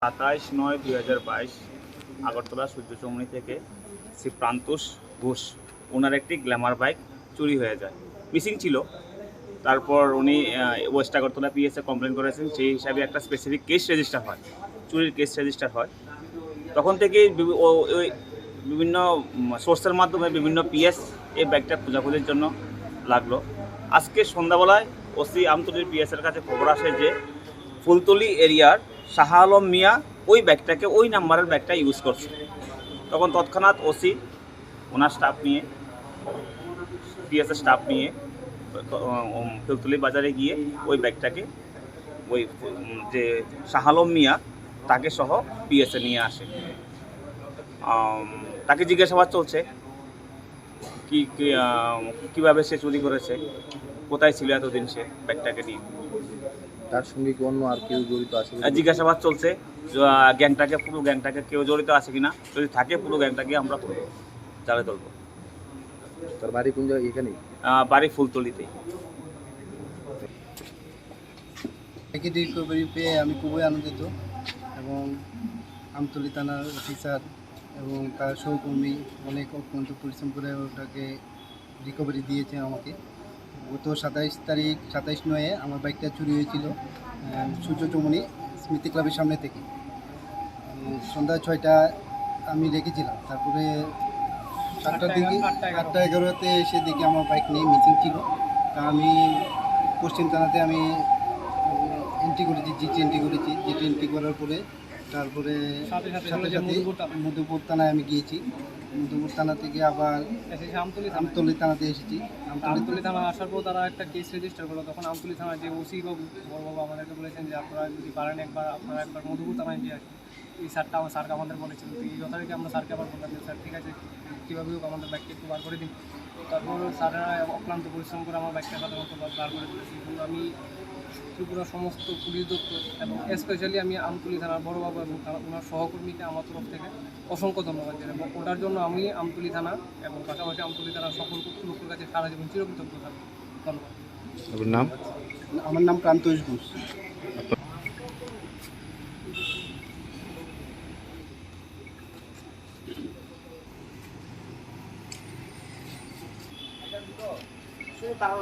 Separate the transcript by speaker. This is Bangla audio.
Speaker 1: 27/9/2022 আগরতলা সূর্যচৌমুহনী থেকে শ্রী প্রান্তোষ ঘোষ ওনার একটি গ্ল্যামার বাইক চুরি হয়ে যায়, মিসিং ছিল। তারপর উনি ওয়েস্ট আগরতলা পিএসে কমপ্লেন করেছেন, সেই হিসাবে একটা স্পেসিফিক কেস রেজিস্টার হয়, চুরির কেস রেজিস্টার হয়। তখন থেকেই বিভিন্ন সোর্সের মাধ্যমে বিভিন্ন পিএস এই ব্যাগটা খোঁজাখুঁজির জন্য লাগলো। আজকে সন্ধ্যাবেলায় ওসি আমতলির পিএসের কাছে খবর আসে যে ফুলতলি এরিয়ার শাহ আলম মিয়া ওই ব্যাগটাকে, ওই নাম্বারের ব্যাগটা ইউজ করছে। তখন তৎক্ষণাৎ ওসি ওনার স্টাফ নিয়ে, পিএসের স্টাফ নিয়ে ফুলতলি বাজারে গিয়ে ওই ব্যাগটাকে, ওই যে শাহ আলম মিয়া তাকে সহ পিএসে নিয়ে আসে। তাকে জিজ্ঞাসাবাদ চলছে কীভাবে সে চুরি করেছে, কোথায় ছিল এতদিন সে ব্যাগটাকে নিয়ে।
Speaker 2: তার সঙ্গে কি অন্য আর কেউ জড়িত আছে?
Speaker 1: জিজ্ঞাসাবাদ চলছে গ্যাংটাকে, পুরো গ্যাংটাকে কেউ জড়িত আছে কিনা, যদি থাকে পুরো গ্যাংটাকে আমরা জালে তুলব।
Speaker 2: তার বাড়ি কোন জায়গায়? এখানেই
Speaker 1: বাড়ি ফুলতলিতেই।
Speaker 3: একই রিকভারি পেয়ে আমি খুবই আনন্দিত, এবং আমতলী থানার অফিসার এবং তার সহকর্মী অনেক অত্যন্ত পরিশ্রম করে ওটাকে রিকভারি দিয়েছে আমাকে। গত 27/9 আমার বাইকটা চুরি হয়েছিল সূর্যচৌমুহনী স্মৃতি ক্লাবের সামনে থেকে। সন্ধ্যা 6টা আমি রেখেছিলাম, তারপরে 8:11 এসে দেখি আমার বাইক নেই, মিসিং ছিল। তা আমি পশ্চিম থানাতে আমি এন্ট্রি করেছি, জিটি এন্ট্রি করেছি। জিটি এন্ট্রি করার পরে তারপরে সাথে মধুপুর থানায় আমি গিয়েছি। মধুপুর থানা থেকে আবার আমতলী থানাতে এসেছি।
Speaker 4: আমতলী থানা আসার পর তারা একটা কেস রেজিস্টার করলো। তখন আমতলী থানার যে ওসি বাবু, বড়বাবু আমাদেরকে বলেছেন যে আপনারা যদি পারেন আপনারা একবার মধুপুর থানায় গিয়ে এই স্যারটা স্যারকে আমাদের বলেছেন। তো এই যথারীতি আমরা স্যারকে আবার বললাম যে স্যার ঠিক আছে, কীভাবে হোক আমাদের বাইককে একটু বার করে দিন। তারপর স্যাররা অক্লান্ত পরিশ্রম করে আমার বাইকটা সাধারণত বার করে দিয়েছি। কিন্তু আমি ত্রিপুরা সমস্ত পুলিশ দপ্তর এবং স্পেশালি আমি আমতলী থানার বড়বাবু এবং ওনার সহকর্মীকে আমার তরফ থেকে অসংখ্য ধন্যবাদ জানাই, এবং ওটার জন্য আমি আমতলী থানা এবং পাশাপাশি আমতলী থানার সকল কর্তৃপক্ষের কাছে সারা জীবন চিরকৃতজ্ঞ থাকবো। ধন্যবাদ।
Speaker 2: আপনার নাম?
Speaker 3: আমার নাম প্রান্তোষ ঘোষ।
Speaker 1: তারা